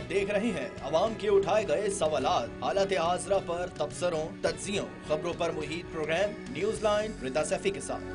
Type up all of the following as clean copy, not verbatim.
देख रहे हैं अवाम के उठाए गए सवालात, हालत हाजरा पर तबसरों, तज्जियों, खबरों पर मुहित प्रोग्राम न्यूज लाइन रिदा सैफी के साथ।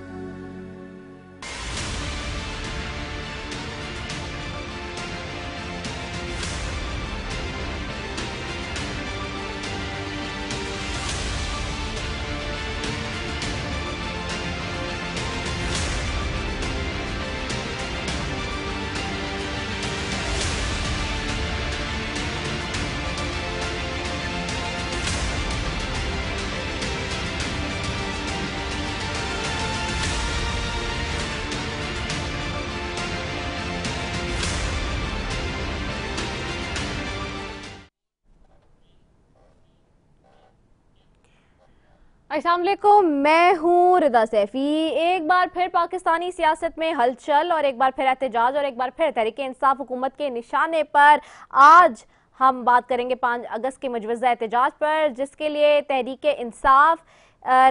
अस्सलाम वालेकुम, मैं हूँ रिदा सैफी। एक बार फिर पाकिस्तानी सियासत में हलचल और एक बार फिर एहतजाज और एक बार फिर तहरीक इंसाफ हुकूमत के निशाने पर। आज हम बात करेंगे 5 अगस्त के मुजवज़ा एहतजाज पर, जिसके लिए तहरीक इंसाफ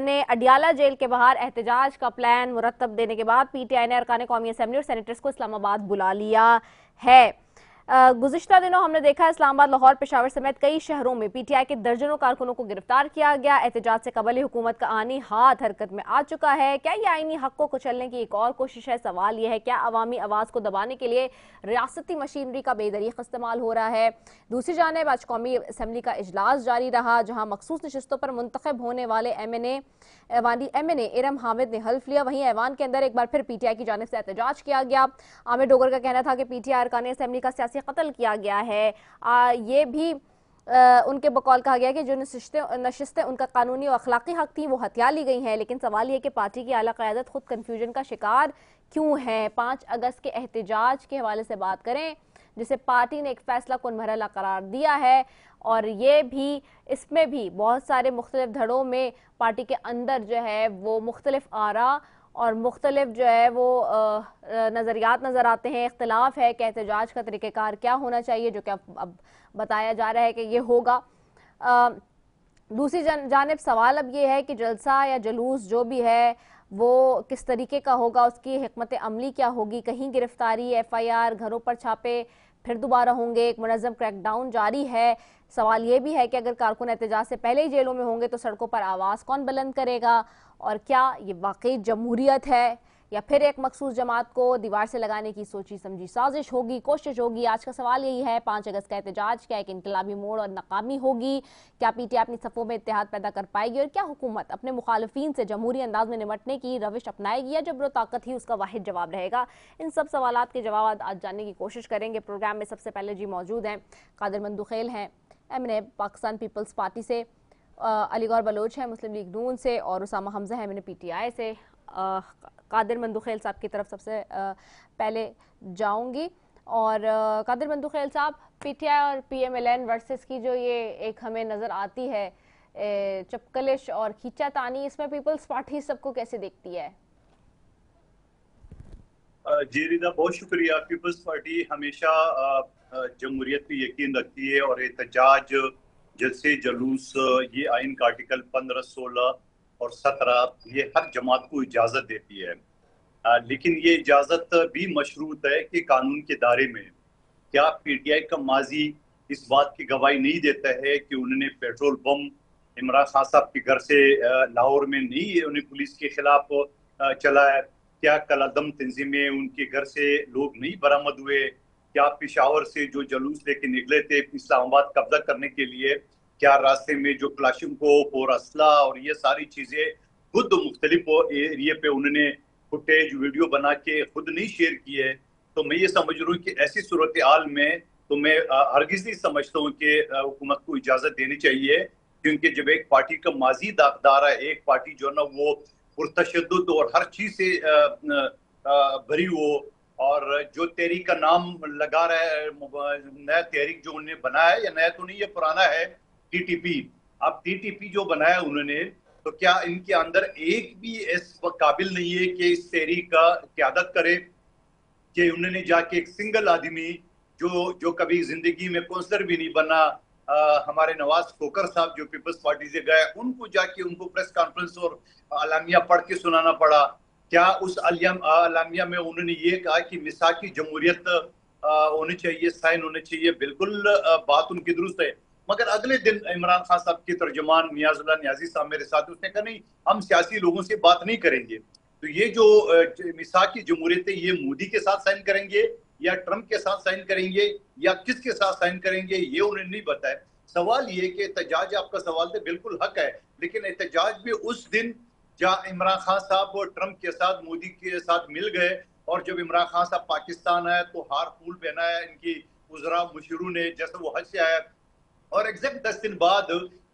ने अडियाला जेल के बाहर एहतजाज का प्लान मुरतब देने के बाद PTI ने अरकान कौमी असम्बली और सेनेटर्स को इस्लामाबाद बुला लिया है। गुज़िश्ता दिनों हमने देखा इस्लामाबाद, लाहौर, पेशावर समेत कई शहरों में PTI के दर्जनों कारकुनों को गिरफ्तार किया गया। एहतजाज से कबल हुकूमत का आनी हाथ हरकत में आ चुका है। क्या ये आईनी हक को कुचलने की एक और कोशिश है? सवाल यह है, क्या अवामी आवाज़ को दबाने के लिए रियासती मशीनरी का बेदरीक इस्तेमाल हो रहा है? दूसरी जानिब आज कौमी असम्बली का इजलास जारी रहा, जहाँ मखसूस नशिस्तों पर मुंतखब होने वाले MNA इरम हामिद ने हल्फ लिया। वहीं ऐवान के अंदर एक बार फिर PTI की जानिब से एहतजाज किया गया। आमिर डोगर का कहना था कि PTI अरकान असम्बली का सियासी कत्ल किया गया है। ये भी उनके बकौल कहा गया कि जो नशिस्तें उनका कानूनी और अखलाकी हक थी वो हथिया ली गई हैं। लेकिन सवाल ये कि पार्टी की आला क़यादत खुद कन्फ्यूजन का शिकार क्यों है? 5 अगस्त के एहतजाज के हवाले से बात करें, जिसे पार्टी ने एक फैसला कुन मरहला करार दिया है, और ये भी इसमें भी बहुत सारे मुख्तलिफ धड़ों में पार्टी के अंदर जो है वो मुख्तलिफ आरा और मुख्तलिफ जो है वो नज़रियात नज़र आते हैं। इख्तलाफ है कि एहतजाज का तरीक़ेकार क्या होना चाहिए, जो कि अब बताया जा रहा है कि ये होगा। दूसरी जानिब सवाल अब ये है कि जलसा या जलूस जो भी है वो किस तरीके का होगा, उसकी हिकमत अमली क्या होगी? कहीं गिरफ्तारी, FIR, घरों पर छापे फिर दोबारा होंगे, एक मुनज़्ज़म क्रैकडाउन जारी है। सवाल ये भी है कि अगर कारकुन एहतजाज से पहले ही जेलों में होंगे तो सड़कों पर आवाज़ कौन बुलंद करेगा? और क्या ये वाकई जमहूरियत है या फिर एक मखसूस जमात को दीवार से लगाने की सोची समझी साजिश होगी, कोशिश होगी? आज का सवाल यही है। 5 अगस्त का एहतजाज क्या एक इनकलाबी मोड़ और नाकामी होगी? क्या PTI अपनी सफ़ों में इत्तेहाद पैदा कर पाएगी? और क्या हुकूमत अपने मुखालफीन से जमहूरी अंदाज में निमटने की रविश अपनाएगी या जबरो ताकत ही उसका वाहिद जवाब रहेगा? इन सब सवालात के जवाब आज जानने की कोशिश करेंगे। प्रोग्राम में सबसे पहले जी मौजूद हैं कादिर मंदुखेल हैं MNA पाकिस्तान पीपल्स पार्टी से, अली गौहर बलोच है मुस्लिम लीग नून से, और उसामा हमजा है MNA PTI से। कादिर मंदुखेल साहब की तरफ सबसे पहले जाऊंगी। और कादिर मंदुखेल साहब, PTI और PMLN वर्सेस की जो ये एक हमें नज़र आती है चपकलिश और खींचातानी, इसमें पीपल्स पार्टी सबको कैसे देखती है? जी रिदा, बहुत शुक्रिया। पीपल्स पार्टी हमेशा जमहूरियत पे यकीन रखती है और एहतजाज, जलसे, जुलूस, ये आइन का आर्टिकल 15, 16 और 17 ये हर जमात को इजाज़त देती है। लेकिन ये इजाज़त भी मशरूत है कि कानून के दायरे में। क्या PTI का माजी इस बात की गवाही नहीं देता है कि उन्होंने पेट्रोल बम इमरान खान साहब के घर से लाहौर में नहीं उन्हें पुलिस के खिलाफ चलाया? क्या कलादम तंजीमें उनके घर से लोग नहीं बरामद हुए? क्या पेशावर से जो जुलूस लेके निकले थे इस्लामाबाद कब्जा करने के लिए, क्या रास्ते में जो क्लाशिंकोव और असला और ये सारी चीजें खुद मुख्तलिफ एरिए पे उन्होंने फुटेज वीडियो बना के खुद नहीं शेयर की है? तो मैं ये समझ रहा हूँ कि ऐसी सूरत हाल में तो मैं हरगिज नहीं समझता हूँ कि हुकूमत को इजाजत देनी चाहिए, क्योंकि जब एक पार्टी का माजी दागदार है, एक पार्टी जो ना वो पुरतशद्दुद और हर चीज से भरी हो, और जो तहरीक का नाम लगा रहा है, नया तहरीक जो उन्होंने बनाया है, या नया तो नहीं ये पुराना है, TTP। अब TTP जो बनाया उन्होंने, तो क्या इनके अंदर एक भी इस काबिल नहीं है कि इस तहरीक का क़यादत करे? कि उन्होंने जाके एक सिंगल आदमी जो कभी जिंदगी में काउंसलर भी नहीं बना, हमारे नवाज खोकर साहब जो पीपल्स पार्टी से गए, उनको जाके उनको प्रेस कॉन्फ्रेंस और अलामिया पढ़ के सुनाना पड़ा? क्या उस अलामिया में उन्होंने ये कहा कि मिसाकी जमहूरियत होने चाहिए, साइन होने चाहिए, बिल्कुल बात उनकी दुरुस्त है। मगर अगले दिन इमरान खान साहब के तर्जुमान नियाजुल्लाह नियाजी साहब मेरे साथ, उसने कहा नहीं, हम सियासी लोगों से बात नहीं करेंगे। तो ये जो मिसाक की जमहूरियत है, ये मोदी के साथ साइन करेंगे या ट्रंप के साथ साइन करेंगे या किसके साथ साइन करेंगे, ये उन्हें नहीं पता है। सवाल ये कि एहतजाज, आपका सवाल तो बिल्कुल हक है, लेकिन एहतजाज भी उस दिन जहाँ इमरान खान साहब और ट्रंप के साथ, मोदी के साथ मिल गए, और जब इमरान खान साहब पाकिस्तान आए तो हार फूल पहनाया इनकी उजरा मुशीरों ने, जैसे वो हज से आया, और एग्जैक्ट 10 दिन बाद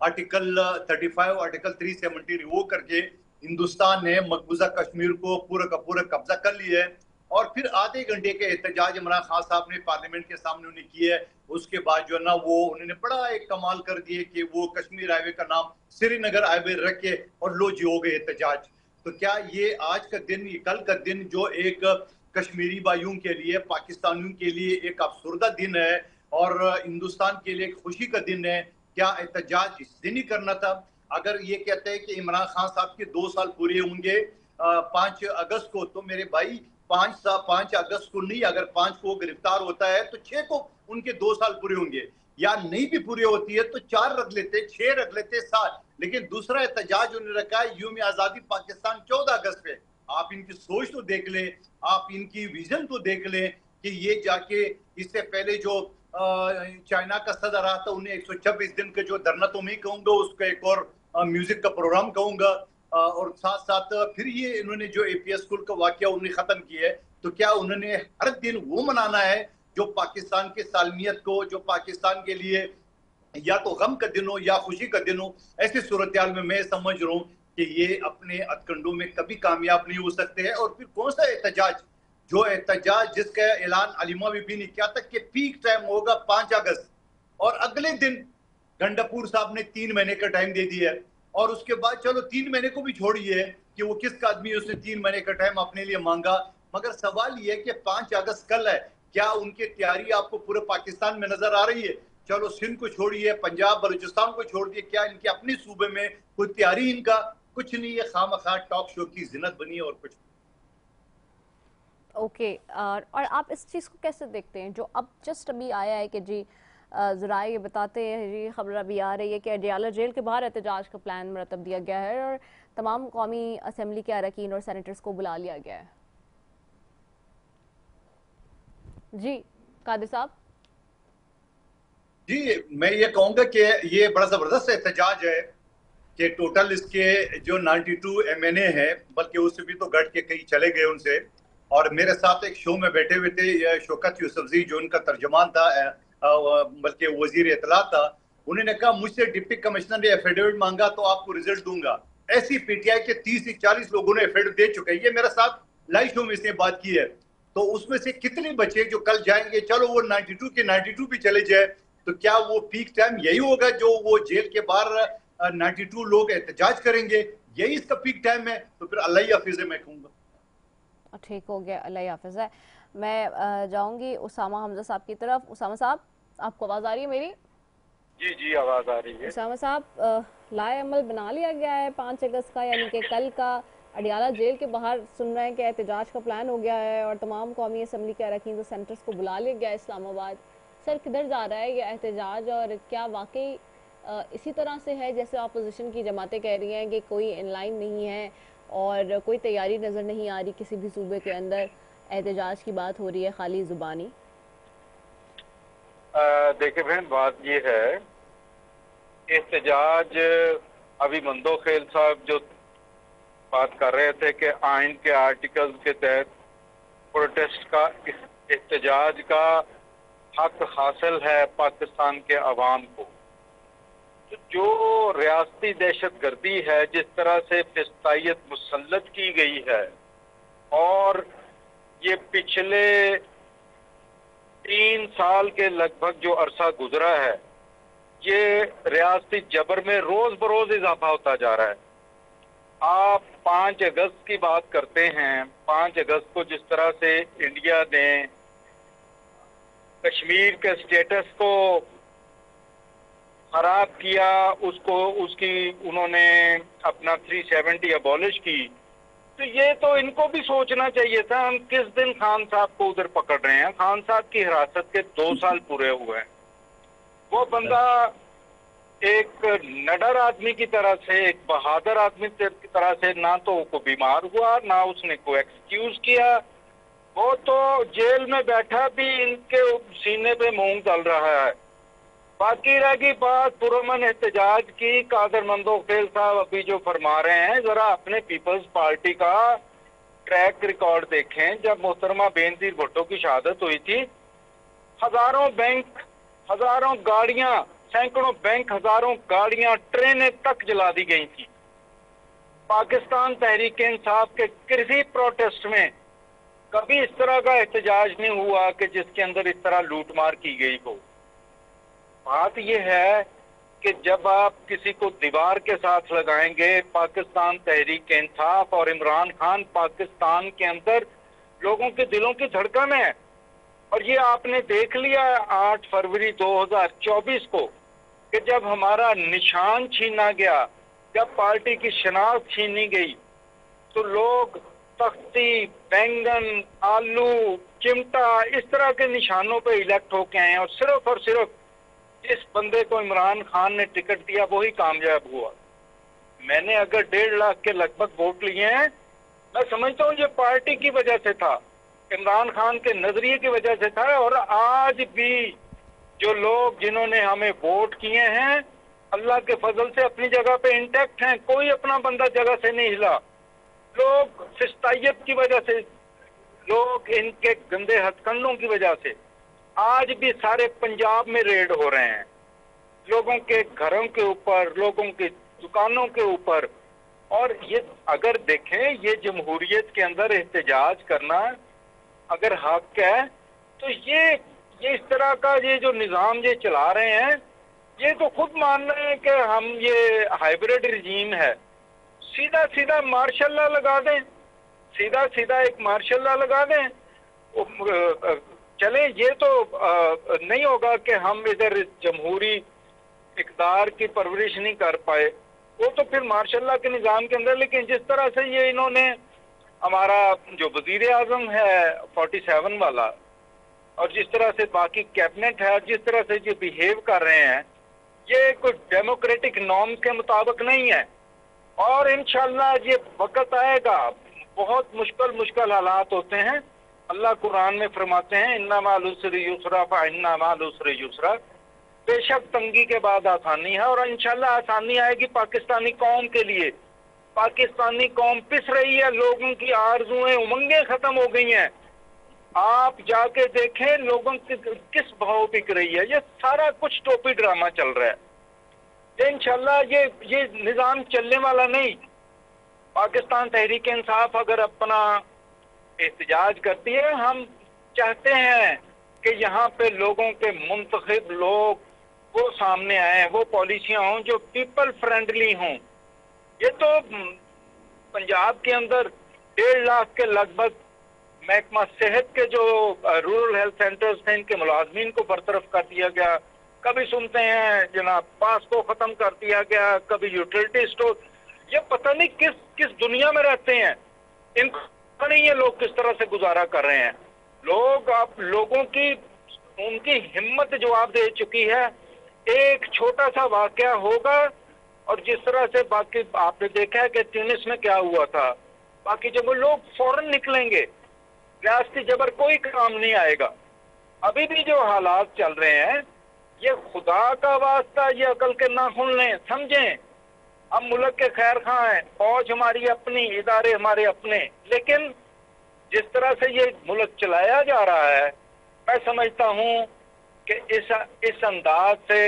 आर्टिकल 35, आर्टिकल 370 रिवोक करके हिंदुस्तान ने मकबूजा कश्मीर को पूरा का पूरा कब्जा कर लिया है। और फिर आधे घंटे के एहतजाज इमरान खान साहब ने पार्लियामेंट के सामने उन्हें किए। उसके बाद जो है ना, वो उन्होंने बड़ा एक कमाल कर दिए कि वो कश्मीर हाईवे का नाम श्रीनगर हाईवे रख के, और लो जी हो गए एहतजाज। तो क्या ये आज का दिन, ये कल का दिन जो एक कश्मीरी भाइयों के लिए, पाकिस्तानियों के लिए एक अफसरदा दिन है और हिंदुस्तान के लिए एक खुशी का दिन है, क्या एहतजाज इस दिन ही करना था? अगर ये कहते हैं कि इमरान खान साहब के 2 साल पूरे होंगे 5 अगस्त को, तो मेरे भाई 5 अगस्त को नहीं, अगर 5 को गिरफ्तार होता है तो 6 को उनके 2 साल पूरे होंगे, या नहीं भी पूरी होती है तो 4 रख लेते, 6 रख लेते, 7। लेकिन दूसरा एहतजाज उन्होंने रखा है यूम आजादी पाकिस्तान 14 अगस्त पे। आप इनकी सोच तो देख लें, आप इनकी विजन तो देख लें कि ये जाके, इससे पहले जो चाइना का सदर रहा था, उन्हें 126 दिन के जो धरना तो मैं कहूंगा, उसका एक और म्यूजिक का प्रोग्राम कहूंगा, और साथ साथ फिर ये इन्होंने जो एपीएस स्कूल का वाकया उन्हें खत्म किया है। तो क्या उन्होंने हर दिन वो मनाना है जो पाकिस्तान की सालमियत को, जो पाकिस्तान के लिए या तो गम का दिन हो या खुशी का दिन हो? ऐसी सूरत में मैं समझ रहा हूँ कि ये अपने हथकंडों में कभी कामयाब नहीं हो सकते हैं। और फिर कौन सा एहतजाज, जो एहतजाज जिसका ऐलान अलीमा बीबी ने किया था कि पीक टाइम होगा 5 अगस्त, और अगले दिन गंडापुर साहब ने 3 महीने का टाइम दे दिया है। और उसके बाद चलो 3 महीने को भी छोड़िए कि वो किसका आदमी है, उसने 3 महीने का टाइम अपने लिए मांगा। मगर सवाल ये है कि 5 अगस्त कल है, क्या उनकी तैयारी आपको पूरे पाकिस्तान में नजर आ रही है? चलो सिंध को छोड़िए, पंजाब बलूचिस्तान को छोड़ दिए, क्या इनके अपने सूबे में कोई तैयारी? इनका कुछ नहीं है, खामखा टॉक शो की जिन्नत बनी है और कुछ। ओके, और आप इस चीज़ को कैसे देखते हैं जो अब जस्ट अभी आया है कि जी ज़रा ये बताते हैं जी, खबर अभी आ रही है कि अडियाला जेल के बाहर एहतजाज का प्लान मरतब दिया गया है और तमाम कौमी असम्बली के अरकान और सेनेटर्स को बुला लिया गया है। जी कादिर साहब। जी, मैं ये कहूँगा कि ये बड़ा ज़बरदस्त एहतजाज है कि टोटल इसके जो 92 MNA है, बल्कि उससे भी तो घट के कई चले गए उनसे। और मेरे साथ एक शो में बैठे हुए थे शौकत यूसुफजी, जो उनका तर्जमान था, बल्कि वजीर इत्तला था। उन्होंने कहा मुझसे डिप्टी कमिश्नर ने एफिडेविट मांगा तो आपको रिजल्ट दूंगा। ऐसी पीटीआई के 30 से 40 लोगों ने एफिडेविट दे चुके हैं। ये मेरे साथ लाइव शो में इसने बात की है। तो उसमें से कितने बचे जो कल जाएंगे? चलो वो 92 के 92 भी चले जाए, तो क्या वो पीक टाइम यही होगा जो वो जेल के बाहर 92 लोग एहतजाज करेंगे? यही इसका पीक टाइम है? तो फिर अल्लाह ही हाफिज़ है, मैं कहूँगा। ठीक हो गया, अल्लाह ही हाफिज़ है। मैं जाऊंगी उसामा हमजा साहब की तरफ। उसामा साहब, आपको आवाज़ आ रही है मेरी? जी जी, आवाज़ आ रही है। उसामा साहब, लाए अमल बना लिया गया है 5 अगस्त का, यानी कि कल का अडियाला जेल के बाहर सुन रहे हैं कि एहतजाज का प्लान हो गया है और तमाम कौमी असम्बली के अरकान सेंटर्स को बुला लिया गया है इस्लामाबाद। सर, किधर जा रहा है ये एहतजाज, और क्या वाकई इसी तरह से है जैसे अपोजिशन की जमातें कह रही हैं कि कोई इनलाइन नहीं है और कोई तैयारी नज़र नहीं आ रही किसी भी सूबे के अंदर, एहतजाज की बात हो रही है खाली ज़ुबानी? देखिए बहन, बात ये है, एहतजाज अभी मंदो खेल साहब जो बात कर रहे थे कि आइन के आर्टिकल के तहत प्रोटेस्ट का, एहतजाज का हक हासिल है पाकिस्तान के अवाम को। तो जो रियासती दहशत गर्दी है, जिस तरह से फिस्तायत मुसल्लत की गई है, और ये पिछले 3 साल के लगभग जो अरसा गुजरा है, ये रियासती जबर में रोज बरोज इजाफा होता जा रहा है। आप 5 अगस्त की बात करते हैं। 5 अगस्त को जिस तरह से इंडिया ने कश्मीर के स्टेटस को खराब किया, उसकी उन्होंने अपना 370 अबॉलिश की, तो ये तो इनको भी सोचना चाहिए था। हम किस दिन खान साहब को उधर पकड़ रहे हैं? खान साहब की हिरासत के 2 साल पूरे हुए हैं। वो बंदा एक नडर आदमी की तरह से, एक बहादुर आदमी की तरह से, ना तो वो बीमार हुआ, ना उसने कोई एक्सक्यूज किया। वो तो जेल में बैठा भी इनके सीने पे मूंग डाल रहा है। बाकी रहेगी बात पुरअमन एहतजाज की। कादर मंदोखेल साहब अभी जो फरमा रहे हैं, जरा अपने पीपल्स पार्टी का ट्रैक रिकॉर्ड देखें। जब मोहतरमा बेनजीर भुट्टो की शहादत हुई थी, हजारों बैंक, हजारों गाड़ियां, सैकड़ों बैंक, हजारों गाड़ियां, ट्रेनें तक जला दी गई थी। पाकिस्तान तहरीक इंसाफ के किसी प्रोटेस्ट में कभी इस तरह का एहतजाज नहीं हुआ कि जिसके अंदर इस तरह लूटमार की गई हो। बात यह है कि जब आप किसी को दीवार के साथ लगाएंगे, पाकिस्तान तहरीक इंसाफ और इमरान खान पाकिस्तान के अंदर लोगों के दिलों की धड़कन है। और ये आपने देख लिया 8 फरवरी 2024 को कि जब हमारा निशान छीना गया, जब पार्टी की शनाख्त छीनी गई, तो लोग तख्ती, बैंगन, आलू, चिमटा, इस तरह के निशानों पे इलेक्ट होके आए हैं। और सिर्फ इस बंदे को इमरान खान ने टिकट दिया, वही कामयाब हुआ। मैंने अगर 1.5 लाख के लगभग वोट लिए हैं, मैं समझता हूँ ये पार्टी की वजह से था, इमरान खान के नजरिए की वजह से था। और आज भी जो लोग जिन्होंने हमें वोट किए हैं, अल्लाह के फजल से अपनी जगह पे इंटैक्ट हैं। कोई अपना बंदा जगह से नहीं हिला। लोग सिस्तायत की वजह से, लोग इनके गंदे हथकंडों की वजह से आज भी सारे पंजाब में रेड हो रहे हैं, लोगों के घरों के ऊपर, लोगों की दुकानों के ऊपर। और ये अगर देखें, ये जमहूरियत के अंदर एहतजाज करना अगर हक है, तो ये इस तरह का ये जो निज़ाम ये चला रहे हैं, ये तो खुद मान रहे हैं कि हम ये हाइब्रिड रिजीम है। सीधा सीधा मार्शल लॉ लगा दें, सीधा सीधा एक मार्शल लॉ लगा दें। चले, ये तो नहीं होगा कि हम इधर जमहूरी इक़्तिदार की परवरिश नहीं कर पाए, वो तो फिर मार्शल लॉ के निज़ाम के अंदर। लेकिन जिस तरह से ये इन्होंने हमारा जो वजीर आज़म है 47 वाला, और जिस तरह से बाकी कैबिनेट है, जिस तरह से ये बिहेव कर रहे हैं, ये कोई डेमोक्रेटिक नॉर्म के मुताबिक नहीं है। और इंशाल्लाह ये वक्त आएगा, बहुत मुश्किल हालात होते हैं। अल्लाह कुरान में फरमाते हैं, इन्ना माल उसरि युसरा फइन्ना माल उसरि युसरा, बेशक तंगी के बाद आसानी है। और इंशाल्लाह आसानी आएगी पाकिस्तानी कौम के लिए। पाकिस्तानी कौम पिस रही है, लोगों की आरजुएं, उमंगें खत्म हो गई हैं। आप जाके देखें लोगों की किस भाव बिक रही है। ये सारा कुछ टोपी ड्रामा चल रहा है। इंशाल्लाह ये निज़ाम चलने वाला नहीं। पाकिस्तान तहरीक इंसाफ अगर अपना एहतजाज करती है, हम चाहते हैं कि यहाँ पे लोगों के मुंतखब लोग वो सामने आए, वो पॉलिसियां हों जो पीपल फ्रेंडली हों। ये तो पंजाब के अंदर 1.5 लाख के लगभग महकमा सेहत के जो रूरल हेल्थ सेंटर्स थे, इनके मुलाजमीन को बरतरफ कर दिया गया। कभी सुनते हैं जनाब पास को खत्म कर दिया गया, कभी यूटिलिटी स्टोर। ये पता नहीं किस दुनिया में रहते हैं, इनको पता नहीं ये लोग किस तरह से गुजारा कर रहे हैं। लोग, आप लोगों की उनकी हिम्मत जवाब दे चुकी है। एक छोटा सा वाकया होगा और जिस तरह से बाकी आपने देखा है कि ट्यूनिस में क्या हुआ था, बाकी जब वो लोग फौरन निकलेंगे, रियासती जबर कोई काम नहीं आएगा। अभी भी जो हालात चल रहे हैं, ये खुदा का वास्ता ये अकल के नाखून लें, समझें। हम मुल्क के खैर खां हैं, फौज हमारी अपनी, इदारे हमारे अपने, लेकिन जिस तरह से ये मुल्क चलाया जा रहा है, मैं समझता हूँ कि इस अंदाज से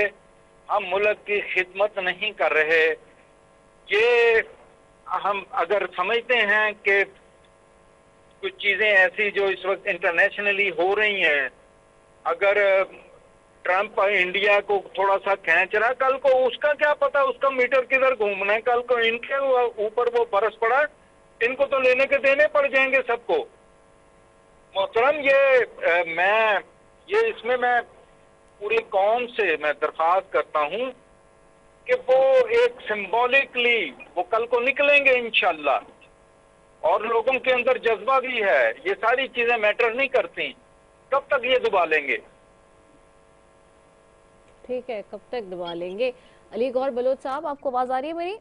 हम मुल्क की खिदमत नहीं कर रहे। ये हम अगर समझते हैं कि कुछ चीजें ऐसी जो इस वक्त इंटरनेशनली हो रही हैं, अगर ट्रंप इंडिया को थोड़ा सा खींच रहा, कल को उसका क्या पता, उसका मीटर किधर घूमना है। कल को इनके ऊपर वो बरस पड़ा, इनको तो लेने के देने पड़ जाएंगे सबको। मोहतरम, इसमें मैं पूरी कौम से मैं दरख्वास्त करता हूं कि वो एक सिंबॉलिकली वो कल को निकलेंगे इंशाल्लाह। और लोगों के अंदर जज्बा भी है। ये सारी चीजें मैटर नहीं करती। कब तक ये दबा लेंगे? ठीक है, कब तक दबा लेंगे? अली गौर बलोच साहब, आपको आवाज आ रही है मेरी?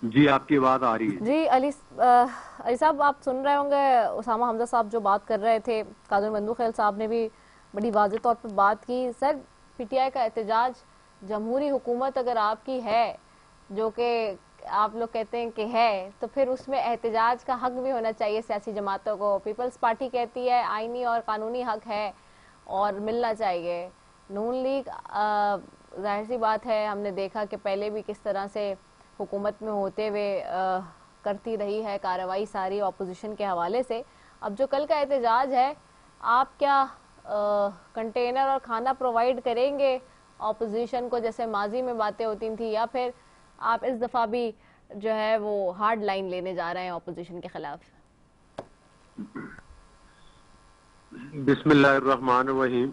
जी, आपकी आवाज आ रही है। जी अली साहब, आप सुन रहे होंगे उसामा हमजा साहब जो बात कर रहे थे। कादर बंदूखेल साहब ने भी बड़ी वाज़ेह तौर पर बात की। सर, पीटीआई का एहतजाज, जमहूरी हुकूमत अगर आपकी है, जो कि आप लोग कहते हैं कि है, तो फिर उसमें एहतजाज का हक भी होना चाहिए सियासी जमातों को। पीपल्स पार्टी कहती है आईनी और कानूनी हक है और मिलना चाहिए। नून लीग, जाहिर सी बात है, हमने देखा कि पहले भी किस तरह से हुकूमत में होते हुए करती रही है कार्रवाई सारी ऑपोजिशन के हवाले से। अब जो कल का एहतजाज है, आप क्या कंटेनर और खाना प्रोवाइड करेंगे ऑपोजिशन को, जैसे माजी में बातें होती थी, या फिर आप इस दफ़ा भी जो है वो हार्ड लाइन लेने जा रहे हैं ऑपोजिशन के खिलाफ? बिस्मिल्लाहिर्रहमानिर्रहीम।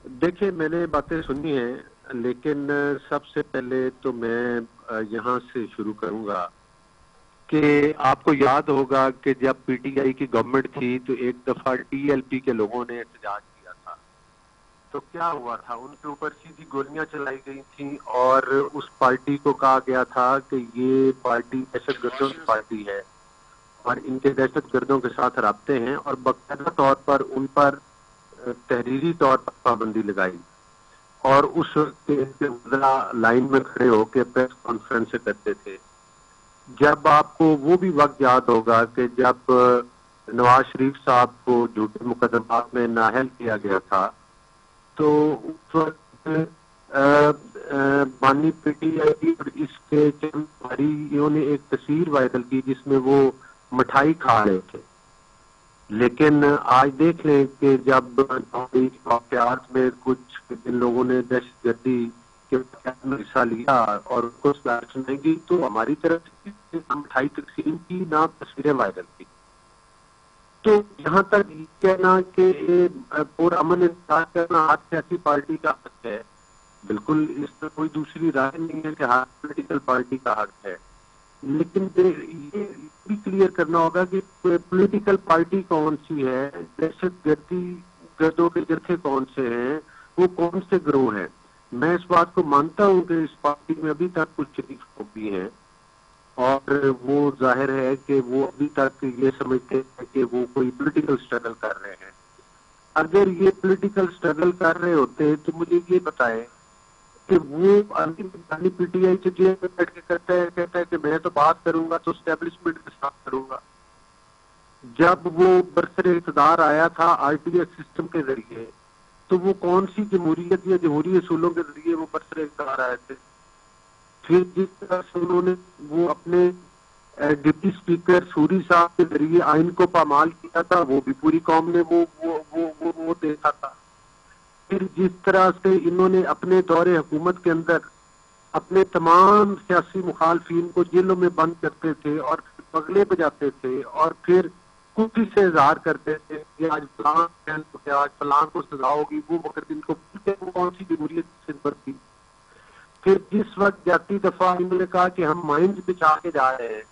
देखिए, मैंने बातें सुनी हैं, लेकिन सबसे पहले तो मैं यहाँ से शुरू करूंगा कि आपको याद होगा कि जब पीटीआई की गवर्नमेंट थी तो एक दफा टीएलपी के लोगों ने एहतजाज किया था। तो क्या हुआ था, उनके ऊपर सीधी गोलियां चलाई गई थी और उस पार्टी को कहा गया था कि ये पार्टी दहशतगर्दों की पार्टी है और इनके दहशतगर्दों के साथ राब्ते हैं, और बाकायदा तौर पर उन पर तहरीरी तौर पर पाबंदी लगाई और उस लाइन में खड़े होकर प्रेस कॉन्फ्रेंस करते थे। जब आपको वो भी वक्त याद होगा कि जब नवाज शरीफ साहब को झूठे मुकदमात में नाअहल किया गया था, तो उस वक्त बानी पीटीआई और इसके चंद भाइयों ने एक तस्वीर वायरल की जिसमें वो मिठाई खा रहे थे। लेकिन आज देख लें कि जब वाकयात में कुछ इन लोगों ने दहशतगर्दी के में हिस्सा लिया और उनको सुनाएंगी, तो हमारी तरफ से मिठाई तकसीम की, ना तस्वीरें वायरल की। तो यहाँ तक कहना कि पूरा अमन इंतजार करना हर सियासी पार्टी का हक है, बिल्कुल इस पर कोई दूसरी राय नहीं है कि हर पॉलिटिकल पार्टी का हक है। लेकिन ये भी क्लियर करना होगा कि पॉलिटिकल पार्टी कौन सी है, दहशतगर्दी गर्दों के जत्थे कौन से हैं, वो कौन से गिरोह हैं। मैं इस बात को मानता हूं कि इस पार्टी में अभी तक कुछ शरीफ लोग भी हैं और वो जाहिर है कि वो अभी तक ये समझते हैं कि वो कोई पॉलिटिकल स्ट्रगल कर रहे हैं। अगर ये पॉलिटिकल स्ट्रगल कर रहे होते तो मुझे ये बताएं कि वो पीटीआई से जेल में बैठ के कहता है कि मैं तो बात करूंगा तो एस्टेब्लिशमेंट के साथ करूंगा। जब वो बरसरे इक़्तिदार आया था आरटीएस सिस्टम के जरिए, तो वो कौन सी जमहूरियत या जमहूरी असूलों के जरिए वो बरसरे इक़्तिदार आए थे? फिर जिस तरह से उन्होंने वो अपने डिप्टी स्पीकर सूरी साहब के जरिए आइन को पामाल किया था, वो भी पूरी कौम ने वो देखा था। फिर जिस तरह से इन्होंने अपने दौरे हुकूमत के अंदर अपने तमाम सियासी मुखालफिन को जेलों में बंद करते थे और पगले बजाते थे और फिर खुशी से इजहार करते थे कि आज फलां को सजा होगी, वो मगर इनको वो कौन सी जमहूरियत की सिदत थी। फिर जिस वक्त जाती दफा इन्होंने कहा कि हम माइंड बिछा के जा रहे हैं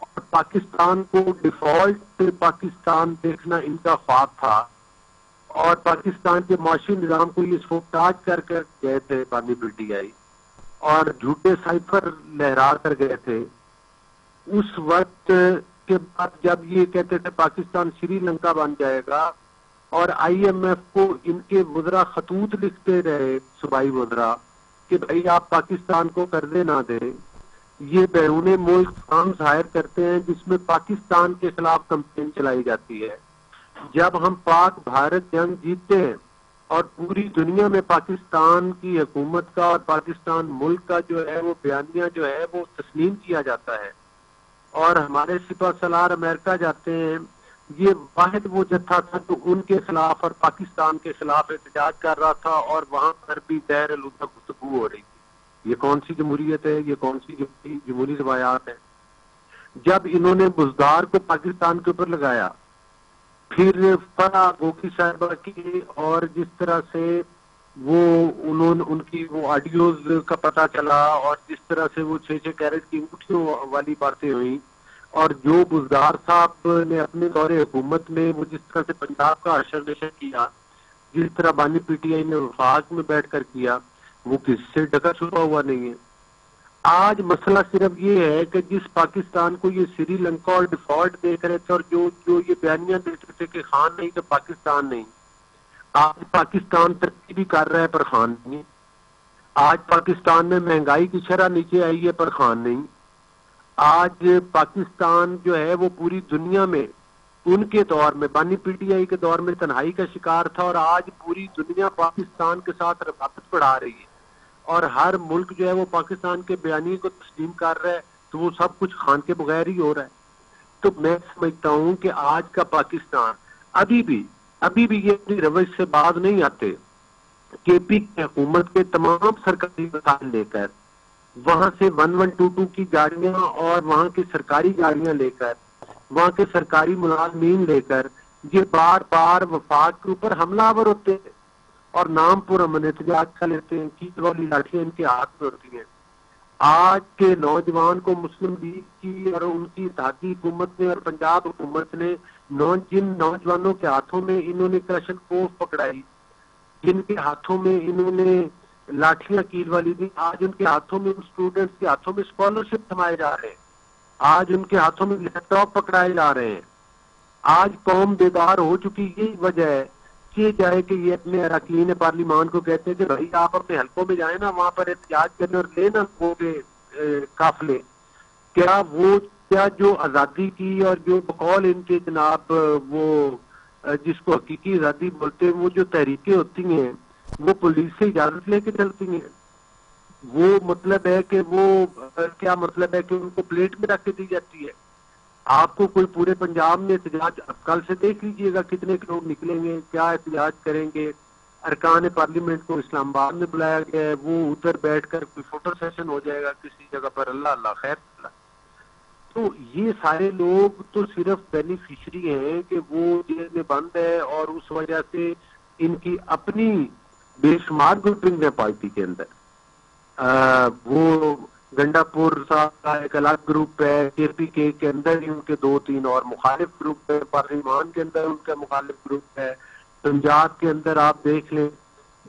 और पाकिस्तान को डिफॉल्ट पाकिस्तान देखना इनका ख्वाब था और पाकिस्तान के माशी निजाम को ये सोफ्टाज कर गए थे बानी पीटीआई और झूठे साइफर लहरा कर गए थे। उस वक्त के बाद जब ये कहते थे पाकिस्तान श्रीलंका बन जाएगा और आईएमएफ को इनके मुद्रा खतूत लिखते रहे सूबाई मुद्रा कि भाई आप पाकिस्तान को कर्जे ना दें, ये बैरूने मुल्क फर्म्स हायर करते हैं जिसमें पाकिस्तान के खिलाफ कंपेन चलाई जाती है। जब हम पाक भारत जंग जीतते हैं और पूरी दुनिया में पाकिस्तान की हुकूमत का और पाकिस्तान मुल्क का जो है वो बयानिया जो है वो तस्लीम किया जाता है और हमारे सिपह सलार अमेरिका जाते हैं, ये वाहिद वो जत्था था जो उनके खिलाफ और पाकिस्तान के खिलाफ एहतजाज कर रहा था और वहां पर भी दैर-ए-लुता गुफ्तगू हो रही थी। ये कौन सी जमहूरियत है, ये कौन सी जमहूरी रवायात है? जब इन्होंने बुजदार को पाकिस्तान के ऊपर लगाया, फिर फरा गोकी साहिबा की और जिस तरह से वो उन्होंने उनकी वो ऑडियोज का पता चला और जिस तरह से वो 6-6 कैरेट की अंगूठियों वाली बातें हुई, और जो बुज़दार साहब ने अपने दौरे हुकूमत में वो जिस तरह से पंजाब का हशर नशर किया, जिस तरह बानी पीटीआई ने वफाक में बैठकर किया, वो किससे ढका छुपा हुआ नहीं है। आज मसला सिर्फ ये है कि जिस पाकिस्तान को ये श्रीलंका और डिफॉल्ट देख रहे थे और जो ये बयानियां देते थे कि खान नहीं तो पाकिस्तान नहीं, आज पाकिस्तान तरक्की भी कर रहा है पर खान नहीं। आज पाकिस्तान में महंगाई की शरह नीचे आई है पर खान नहीं। आज पाकिस्तान जो है वो पूरी दुनिया में उनके दौर में बानी पीटीआई के दौर में तन्हाई का शिकार था और आज पूरी दुनिया पाकिस्तान के साथ रफाकत बढ़ा रही है और हर मुल्क जो है वो पाकिस्तान के बयानी को तस्लीम कर रहा है, तो वो सब कुछ खान के बगैर ही हो रहा है। तो मैं समझता हूं कि आज का पाकिस्तान अभी भी ये अपनी रवैश से बाज नहीं आते। केपी की हुकूमत के तमाम सरकारी मसाइल लेकर वहां से 1122 की गाड़ियां और वहां की सरकारी गाड़ियां लेकर वहां के सरकारी मुलाजमीन लेकर ये बार बार वफाक के ऊपर हमलावर होते हैं और नाम पर अमन एहतजाज का लेते हैं। कीट वाली लाठियां इनके हाथ में होती हैं। आज के नौजवान को मुस्लिम लीग की और उनकी इत्तेहादी हुकूमत ने और पंजाब हुकूमत ने जिन नौजवानों के हाथों में इन्होंने क्लशन कोफ पकड़ाई, जिनके हाथों में इन्होंने लाठियां कील वाली दी, आज उनके हाथों में, स्टूडेंट्स के हाथों में स्कॉलरशिप थमाए जा रहे हैं, आज उनके हाथों में लैपटॉप पकड़ाए जा रहे हैं। आज कौम बेदार हो चुकी। यही वजह है कि जाए कि ये अपने अरकान पार्लिमान को कहते हैं कि भाई आप अपने हलकों में जाए ना, वहां पर एहतजाज करने और लेना वो काफिले। क्या जो आजादी की और जो बकौल इनके जनाब वो जिसको हकीकी आजादी बोलते हैं, वो जो तहरीकें होती हैं वो पुलिस से इजाजत लेके चलती हैं। वो मतलब है कि वो क्या मतलब है कि उनको प्लेट में रख के दी जाती है। आपको कोई पूरे पंजाब में एहतजाज कल से देख लीजिएगा कितने लोग निकलेंगे, क्या एहतजाज करेंगे। अरकान पार्लियामेंट को इस्लामाबाद में बुलाया गया है, वो उधर बैठकर कोई फोटो सेशन हो जाएगा किसी जगह पर, अल्लाह अल्लाह खैर। तो ये सारे लोग तो सिर्फ बेनिफिशरी हैं कि वो जेल में बंद है और उस वजह से इनकी अपनी बेशुमार ग्रुपिंग है पार्टी के अंदर। वो गंडापुर साहब का एक अलग ग्रुप है, केपीके के अंदर ही उनके 2-3 और मुखालिफ ग्रुप है, पार्लिमान के अंदर उनका मुखालिफ ग्रुप है, पंजाब के अंदर आप देख लें।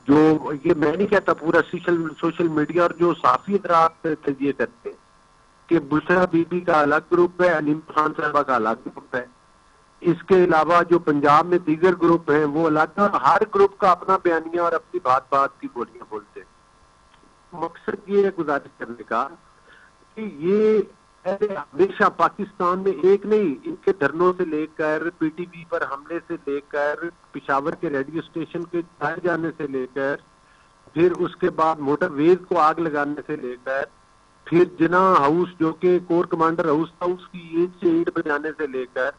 जो ये मैं नहीं कहता पूरा सोशल मीडिया और जो साफी तजिए करते हैं कि बुशरा बीबी का अलग ग्रुप है, अलीम खान साहबा का अलग ग्रुप है, इसके अलावा जो पंजाब में दीगर ग्रुप हैं वो अलग है। हर ग्रुप का अपना बयानिया और अपनी बात की बोलियां बोलते हैं। मकसद ये है गुजारिश करने का कि ये हमेशा पाकिस्तान में एक नहीं, इनके धरनों से लेकर पीटीवी पर हमले से लेकर पिशावर के रेडियो स्टेशन के ढाए जाने से लेकर फिर उसके बाद मोटरवेज को आग लगाने से लेकर फिर जिना हाउस जो कि कोर कमांडर हाउस था उसकी ईंट से ईंट बजाने से लेकर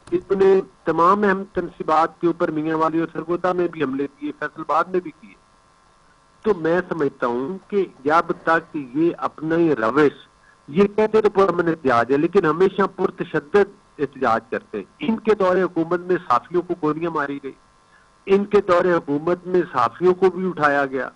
इतने तमाम अहम तनसीबात के ऊपर मियां वाली और सरगोदा में भी हमले किए, फैसलाबाद में भी किए। तो मैं समझता हूं कि जब तक ये अपना ही रविश, ये कहते तो पुरअमन एहतजाज है लेकिन हमेशा पुरतशद्दद एहतजाज करते हैं। इनके दौरे हुकूमत में सहाफियों को गोलियां मारी गई, इनके दौरे हुकूमत में सहाफियों को भी उठाया गया,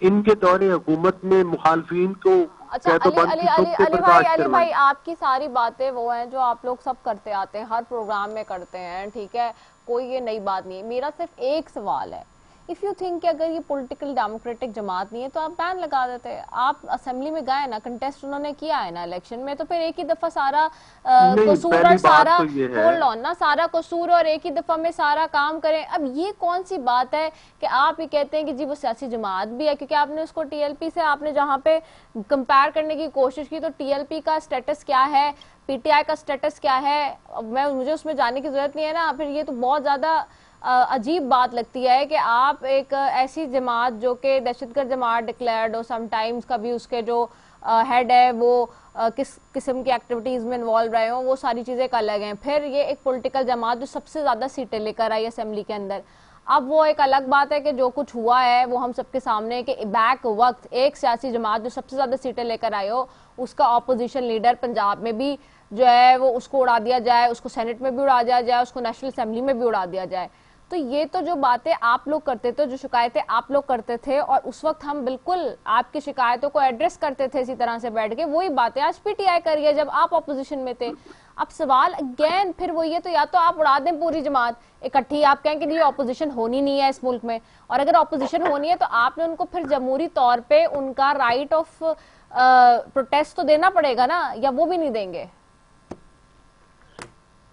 इनके दौरे हुकूमत में मुखालफिन को। अच्छा अली भाई आपकी सारी बातें वो हैं जो आप लोग सब करते आते हैं, हर प्रोग्राम में करते हैं, ठीक है, कोई ये नई बात नहीं है। मेरा सिर्फ एक सवाल है, इफ यू थिंक कि अगर ये पॉलिटिकल डेमोक्रेटिक जमात नहीं है तो आप बैन लगा देते। आप असेंबली में गए ना, कंटेस्ट उन्होंने किया है ना इलेक्शन में, तो फिर एक ही दफा सारा कसूर और सारा होल्ड ऑन ना, सारा कसूर और एक ही दफा में सारा काम करें। अब ये कौन सी बात है कि आप ये कहते हैं कि जी वो सियासी जमात भी है, क्योंकि आपने उसको टीएलपी से आपने जहाँ पे कंपेयर करने की कोशिश की तो टीएलपी का स्टेटस क्या है, पीटीआई का स्टेटस क्या है, मुझे उसमें जाने की जरूरत नहीं है ना। फिर ये तो बहुत ज्यादा अजीब बात लगती है कि आप एक ऐसी जमात जो कि दहशतगर्द जमात डिक्लेयर्ड हो, समटाइम्स कभी उसके जो हेड है वो किस किस्म की एक्टिविटीज में इन्वॉल्व रहे हो, वो सारी चीजें अलग हैं। फिर ये एक पॉलिटिकल जमात जो सबसे ज्यादा सीटें लेकर आई असेंबली के अंदर, अब वो एक अलग बात है कि जो कुछ हुआ है वो हम सबके सामने कि बैक वक्त एक सियासी जमात जो सबसे ज्यादा सीटें लेकर आई हो उसका ऑपोजिशन लीडर पंजाब में भी जो है वो उसको उड़ा दिया जाए, उसको सेनेट में भी उड़ा दिया जाए, उसको नेशनल असेंबली में भी उड़ा दिया जाए। तो ये तो जो बातें आप लोग करते थे, जो शिकायतें आप लोग करते थे और उस वक्त हम बिल्कुल आपकी शिकायतों को एड्रेस करते थे इसी तरह से बैठ के, वही बातें आज पीटीआई कर रही है जब आप ऑपोजिशन में थे। अब सवाल अगेन फिर वो ये, तो या तो आप उड़ा दें पूरी जमात इकट्ठी, आप कहें कि ये ऑपोजिशन होनी नहीं है इस मुल्क में, और अगर ऑपोजिशन होनी है तो आपने उनको फिर जमहूरी तौर पे उनका राइट ऑफ प्रोटेस्ट तो देना पड़ेगा ना, या वो भी नहीं देंगे?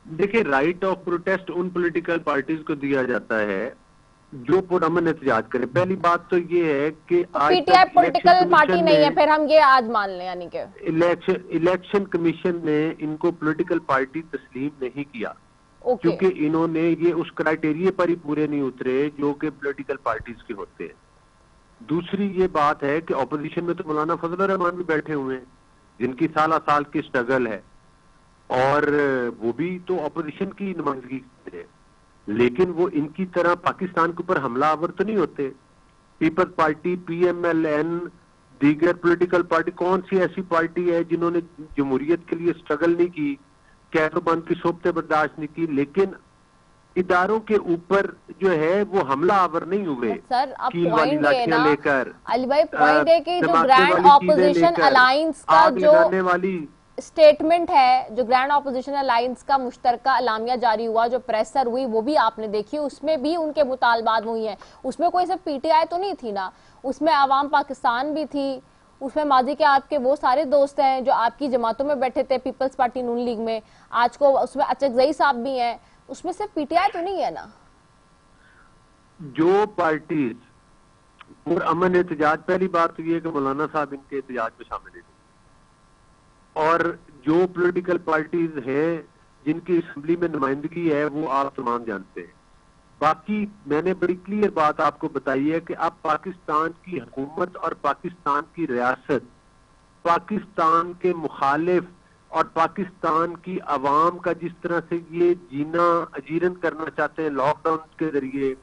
देखिए, राइट ऑफ प्रोटेस्ट उन पॉलिटिकल पार्टीज को दिया जाता है जो पुरअमन एहतजाज करे। पहली बात तो ये है कि पीटीआई पॉलिटिकल पार्टी नहीं है, फिर हम ये आज मान लें, यानी कि इलेक्शन कमीशन ने इनको पॉलिटिकल पार्टी तस्लीम नहीं किया, ओके। क्योंकि इन्होंने ये उस क्राइटेरिया पर ही पूरे नहीं उतरे जो कि पॉलिटिकल पार्टीज के होते हैं। दूसरी ये बात है कि ऑपोजिशन में तो मौलाना फजल रहमान भी बैठे हुए हैं जिनकी साल साल की स्ट्रगल है, और वो भी तो ऑपोजिशन की नुमाइंदगी करते हैं, लेकिन वो इनकी तरह पाकिस्तान के ऊपर हमलावर तो नहीं होते। पीपल्स पार्टी, पीएमएलएन, दीगर पॉलिटिकल पार्टी, कौन सी ऐसी पार्टी है जिन्होंने जमहूरियत के लिए स्ट्रगल नहीं की, कैरोबंद की सोबतें बर्दाश्त नहीं की, लेकिन इदारों के ऊपर जो है वो हमलावर नहीं हुए। सर अब कील वाली पॉइंट है ना लेकर, अली भाई, पॉइंट है कि जो धमाके ग्रैंड वाली चीजें ऑपोजिशन लेकर, अलायंस का आग जो लगाने वाली स्टेटमेंट है, जो ग्रैंड ऑपोजिशन अलायंस का मुश्तरका अलामिया जारी हुआ, जो प्रेसर हुई, वो भी आपने देखी, उसमें भी उनके मुतालबात हुई हैं। उसमें कोई सिर्फ पीटीआई तो नहीं थी ना, उसमें आवाम पाकिस्तान भी थी, उसमें माजी के आपके वो सारे दोस्त हैं जो आपकी जमातों में बैठे थे पीपल्स पार्टी नून लीग में, आज को उसमें अचकजई साहब भी हैं, उसमें सिर्फ पीटीआई तो नहीं है ना। जो पार्टीज पुरअमन एहतजाज, पहली बात तो ये कि मौलाना साहब इनके एहतजाज में शामिल है, और जो पॉलिटिकल पार्टीज हैं जिनकी असेंबली में नुमाइंदगी है वो आप तमाम जानते हैं। बाकी मैंने बड़ी क्लियर बात आपको बताई है कि अब पाकिस्तान की हुकूमत और पाकिस्तान की रियासत पाकिस्तान के मुखालिफ और पाकिस्तान की अवाम का जिस तरह से ये जीना अजीरन करना चाहते हैं, लॉकडाउन के जरिए,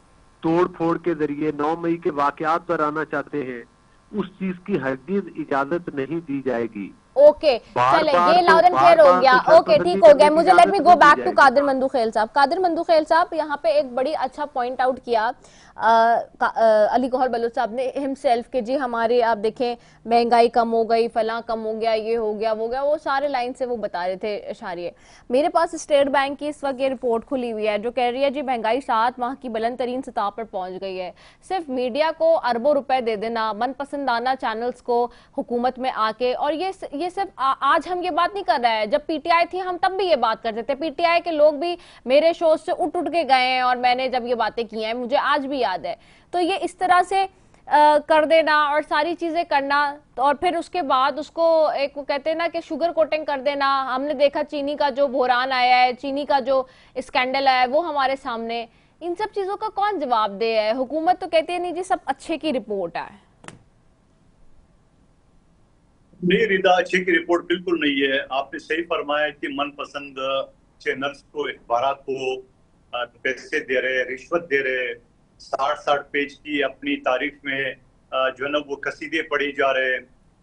तोड़ फोड़ के जरिए, 9 मई के वाकयात पर आना चाहते हैं, उस चीज की हरगिज इजाजत नहीं दी जाएगी। ओके, चले ये लाउड एंड क्लियर हो गया। ओके, ठीक हो गया। मुझे let me go back to Qadir Mandokhel sahab. Qadir Mandokhel साहब, यहाँ पे एक बड़ी अच्छा पॉइंट आउट किया अली गौहर बलोच साहब ने हिमसेल्फ के, जी हमारे आप देखें महंगाई कम हो गई, फलां कम हो गया, ये हो गया, वो गया, वो सारे लाइन से वो बता रहे थे इशारे। मेरे पास स्टेट बैंक की इस वक्त ये रिपोर्ट खुली हुई है जो कह रही है जी महंगाई 7 माह की बुलंद तरीन सतह पर पहुंच गई है। सिर्फ मीडिया को अरबों रुपए दे देना, मनपसंदाना चैनल्स को हुकूमत में आके, और ये सिर्फ आज हम ये बात नहीं कर रहे हैं, जब पीटीआई थी हम तब भी ये बात करते थे, पीटीआई के लोग भी मेरे शो से उठ के गए हैं और मैंने जब ये बातें की हैं, मुझे आज भी याद है। तो ये इस तरह से कर देना और सारी चीजें करना, और फिर उसके बाद उसको एक वो कहते हैं ना कि शुगर कोटिंग कर देना। हमने देखा चीनी का जो बहरान आया है, चीनी का जो स्कैंडल आया है, वो हमारे सामने, इन सब चीजों का कौन जवाब दे है? हुकूमत तो कहती है नहीं जी सब अच्छे की रिपोर्ट है। नहीं रिदा, अच्छे की रिपोर्ट बिल्कुल नहीं है। आपने सही फरमाया कि मनपसंद चैनल्स को, अखबार को पैसे दे रहे, रिश्वत दे रहे, 60 पेज की अपनी तारीफ में जो है ना वो कसीदे पढ़े जा रहे,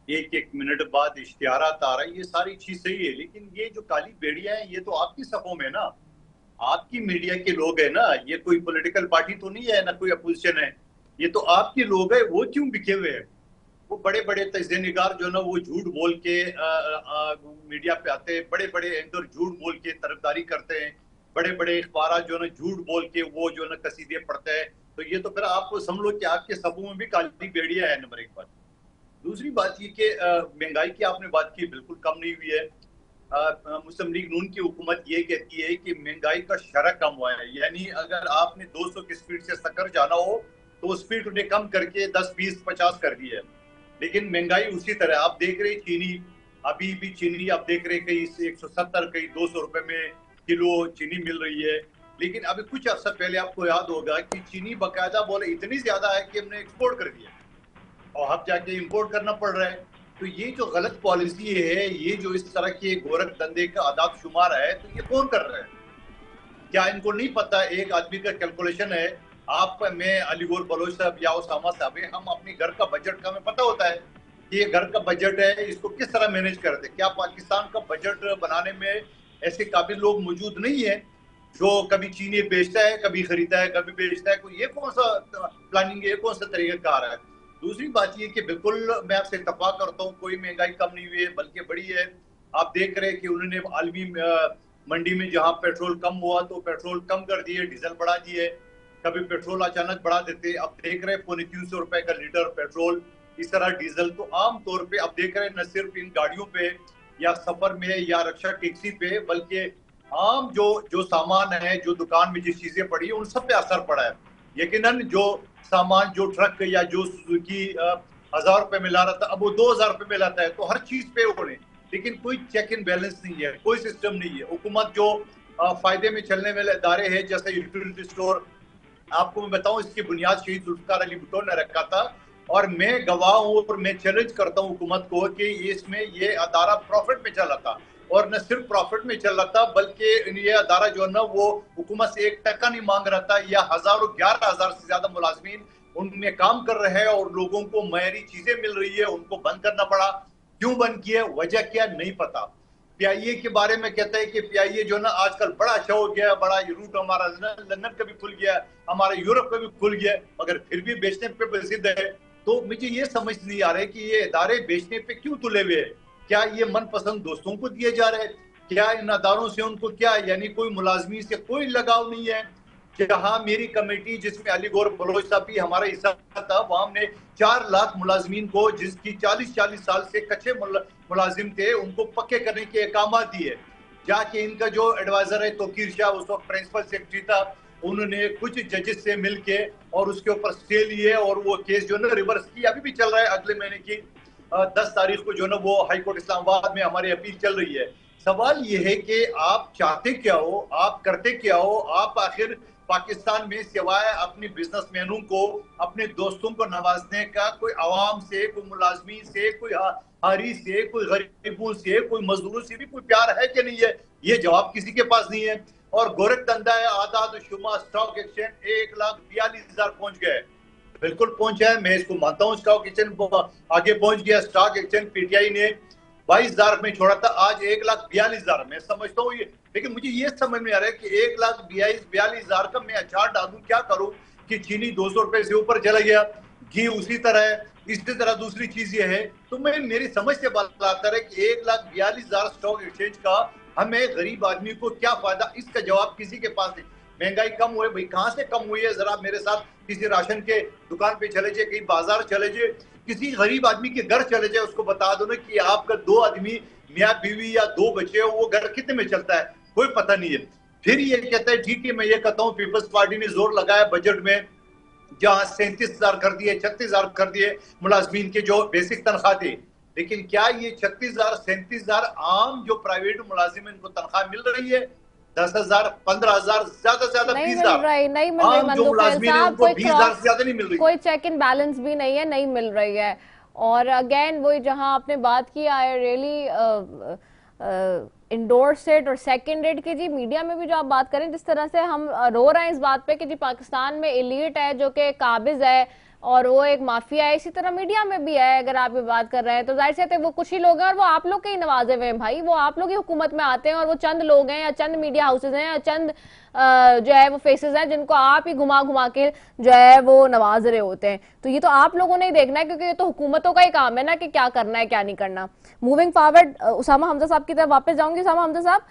एक मिनट बाद इश्तिहारात आ रहा है, ये सारी चीज सही है। लेकिन ये जो काली बेड़ियां हैं ये तो आपकी सफों में ना, आपकी मीडिया के लोग हैं ना, ये कोई पॉलिटिकल पार्टी तो नहीं है, ना कोई अपोजिशन है, ये तो आपके लोग हैं। वो क्यों बिके हुए हैं? वो बड़े बड़े तजदीनिगार जो ना वो झूठ बोल के मीडिया पे आते हैं, बड़े बड़े एंकर झूठ बोल के तरफदारी करते हैं, बड़े बड़े अखबार जो ना झूठ बोल के वो जो ना कसीदे पढ़ते हैं। तो ये तो फिर आपको समझ लो कि आपके सफों में भी काली बेड़ियां है, नंबर एक बात। दूसरी बात ये कि महंगाई की आपने बात की, बिल्कुल कम नहीं हुई है। मुस्लिम लीग नून की हुकूमत ये कहती है कि महंगाई का शरह कम हुआ है, यानी अगर आपने 200 की स्पीड से सकर जाना हो तो स्पीड उन्हें कम करके 10, 20, 50 कर दी है। लेकिन महंगाई उसी तरह आप देख रहे, चीनी अभी भी चीनी आप देख रहे कहीं 170 कहीं 200 रुपए में किलो चीनी मिल रही है। लेकिन अभी कुछ अर्सा पहले आपको याद होगा कि चीनी बाकायदा बोले इतनी ज्यादा है कि हमने एक्सपोर्ट कर दिया और अब जाके इंपोर्ट करना पड़ रहा है। तो ये जो गलत पॉलिसी है, ये जो इस तरह के गोरख धंधे का आदाब शुमार है, तो ये कौन कर रहा है? क्या इनको नहीं पता? एक आदमी का कैलकुलेशन है, आप मैं अली गौहर बलोच साहब या उसामा साहब, हम अपने घर का बजट का हमें पता होता है कि ये घर का बजट है, इसको किस तरह मैनेज करते। क्या पाकिस्तान का बजट बनाने में ऐसे काबिल लोग मौजूद नहीं है जो कभी चीनी बेचता है, कभी खरीदता है, कभी बेचता है? कोई ये कौन सा प्लानिंग है, ये कौन सा तरीकाकार है? दूसरी बात ये कि बिल्कुल मैं आपसे इत्तफाक करता हूँ, कोई महंगाई कम नहीं हुई है बल्कि बढ़ी है। आप देख रहे हैं कि उन्होंने आलमी मंडी में जहां पेट्रोल कम हुआ तो पेट्रोल कम कर दिए, डीजल बढ़ा दिए, कभी पेट्रोल अचानक बढ़ा देते। अब देख रहे 350 रुपए का लीटर पेट्रोल, इस तरह डीजल। तो आम तौर पे अब देख रहे हैं न सिर्फ इन गाड़ियों पे या सफर में या रक्षा टैक्सी पे, बल्कि आम जो सामान है, जो दुकान में जिस चीजें पड़ी उन सब पे असर पड़ा है। यकीनन जो सामान, जो ट्रक या जो सुजुकी 1000 रुपए में ला रहा था, अब वो 2000 रुपए में लाता है। तो हर चीज पे हो रहे, लेकिन कोई चेक एंड बैलेंस नहीं है, कोई सिस्टम नहीं है। हुकूमत जो फायदे में चलने वाले इदारे हैं जैसे यूटिलिटी स्टोर, आपको मैं बताऊं इसकी बुनियाद शहीद जुल्फिकार अली भुट्टो ने रखा था, और मैं गवाह हूं और मैं चैलेंज करता हूं हुकूमत को कि इसमें ये अदारा प्रॉफिट में चल रहा था। और न सिर्फ प्रॉफिट में चल रहा था, बल्कि ये अदारा जो है ना वो हुकूमत से 1 टका नहीं मांग रहा था, या 11,000 से ज्यादा मुलाजमीन उनमें काम कर रहे हैं और लोगों को मयारी चीजें मिल रही है, उनको बंद करना पड़ा। क्यों बंद किया, वजह क्या, नहीं पता। पीआईए के बारे में कहता है कि पीआईए जो ना आजकल बड़ा अच्छा हो गया, बड़ा रूट हमारा लंदन का भी खुल गया, हमारा यूरोप का भी खुल गया, मगर फिर भी बेचने पे प्रसिद्ध है। तो मुझे ये समझ नहीं आ रहा है कि ये इदारे बेचने पे क्यों तुले हुए हैं। क्या ये मनपसंद दोस्तों को दिए जा रहे हैं? क्या इन अदारों से उनको क्या यानी कोई मुलाजमी से कोई लगाव नहीं है? जहां मेरी कमेटी जिसमें अली गौर बलोच साहब भी हमारा हिस्सा था, वहां हमने 4 लाख मुलाजमीन को जिसकी 40 साल से कच्चे मुलाजिम थे उनको पक्के करने के अहकाम दिए। जाके इनका जो एडवाइजर है तोकीर शाह, उस वक्त प्रिंसिपल सेक्रेटरी था, उन्होंने कुछ जजेस से मिलके और उसके ऊपर स्टे लिए और वो केस जो है रिवर्स की, अभी भी चल रहा है। अगले महीने की 10 तारीख को जो ना वो हाई कोर्ट इस्लामाबाद में हमारी अपील चल रही है। सवाल ये है कि आप चाहते क्या हो, आप करते क्या हो? आप आखिर पाकिस्तान में सिवाय अपने बिजनेसमैनों को, अपने दोस्तों को नवाजने का कोई आवाम से, कोई मुलाजमी से, कोई हारी से, कोई गरीबों से, कोई मजदूरों से भी कोई प्यार है कि नहीं है? ये जवाब किसी के पास नहीं है। और गोरखधंधा है, आदाद शुमार स्टॉक एक्सचेंज 1,42,000 पहुंच गए, बिल्कुल पहुंचा है, मैं इसको मानता हूँ। स्टॉक एक्सचेंज आगे पहुंच गया। स्टॉक एक्सचेंज पीटीआई ने 22,000 में छोड़ा था, आज 1,42,000 में समझता हूँ ये। लेकिन मुझे ये समझ में आ रहा है कि 1,42,000 का मैं अचार डालूं, क्या करूं कि चीनी 200 रुपए से ऊपर चला गया, घी उसी तरह है। इसी तरह दूसरी चीज ये है, तो मैं मेरी समझ से बात आता है कि 1,42,000 स्टॉक एक्सचेंज का हमें गरीब आदमी को क्या फायदा? इसका जवाब किसी के पास नहीं। महंगाई कम हुई भाई, कहाँ से कम हुई है? जरा मेरे साथ किसी राशन के दुकान पे चले जाए, कहीं बाजार चले जाए, किसी गरीब आदमी के घर चले जाए, उसको बता दो ना कि आपका 2 आदमी मियाँ बीवी या 2 बच्चे हो, वो घर कितने में चलता है, कोई पता नहीं है। फिर ये कहता है, ठीक है मैं ये कहता हूँ पीपल्स पार्टी ने जोर लगाया बजट में, जहां 37,000 कर दिए, 36,000 कर दिए मुलाजमीन के जो बेसिक तनख्वाह थी। लेकिन क्या ये 36,000 37,000 आम जो प्राइवेट मुलाजिम इनको तनख्वाह मिल रही है? 10,000 15,000 ज्यादा से ज्यादा 20,000 नहीं मिल रही मंदोखेल साहब, कोई 20,000 से ज्यादा नहीं मिल रही, कोई चेक इन बैलेंस भी नहीं है, नहीं मिल रही है। और अगेन वही जहां आपने बात की, आई रियली इंडोर्स इट। और सेकंड इट की जी, मीडिया में भी जो आप बात करें, जिस तरह से हम रो रहे हैं इस बात पे कि जी पाकिस्तान में एलीट है जो कि काबिज है और वो एक माफिया है, इसी तरह मीडिया में भी है। अगर आप ये बात कर रहे हैं तो जाहिर सी बात है वो कुछ ही लोग हैं और वो आप लोग के ही नवाजे हुए हैं भाई, वो आप लोग की हुकूमत में आते हैं और वो चंद लोग हैं या चंद मीडिया हाउसेज हैं या चंद जो है वो फेसेस हैं जिनको आप ही घुमा घुमा के जो है वो नवाज रहे होते हैं। तो ये तो आप लोगों ने ही देखना है, क्योंकि ये तो हुकूमतों का ही काम है ना कि क्या करना है क्या नहीं करना। मूविंग फॉरवर्ड, उसामा हमजा साहब की तरफ वापस जाऊंगी। उसामा हमजा साहब,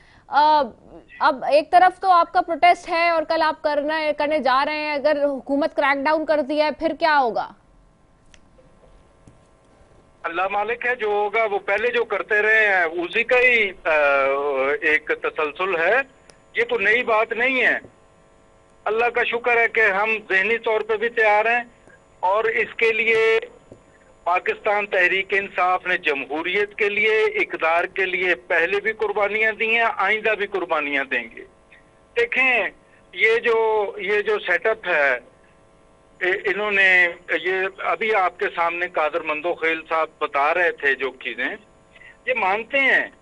अब एक तरफ तो आपका प्रोटेस्ट है और कल आप करने जा रहे हैं, अगर हुकूमत क्रैकडाउन करती है फिर क्या होगा? अल्लाह मालिक है, जो होगा वो पहले जो करते रहे हैं उसी का ही एक तसलसल है। ये तो नई बात नहीं है। अल्लाह का शुक्र है कि हम ज़हनी तौर पे भी तैयार हैं और इसके लिए पाकिस्तान तहरीक इंसाफ ने जमहूरियत के लिए, इक़्तिदार के लिए पहले भी कुर्बानियां दी हैं, आइंदा भी कुर्बानियां देंगे। देखें, ये जो सेटअप है, इन्होंने ये अभी आपके सामने कादर मंदोखेल साहब बता रहे थे जो चीजें, ये मानते हैं,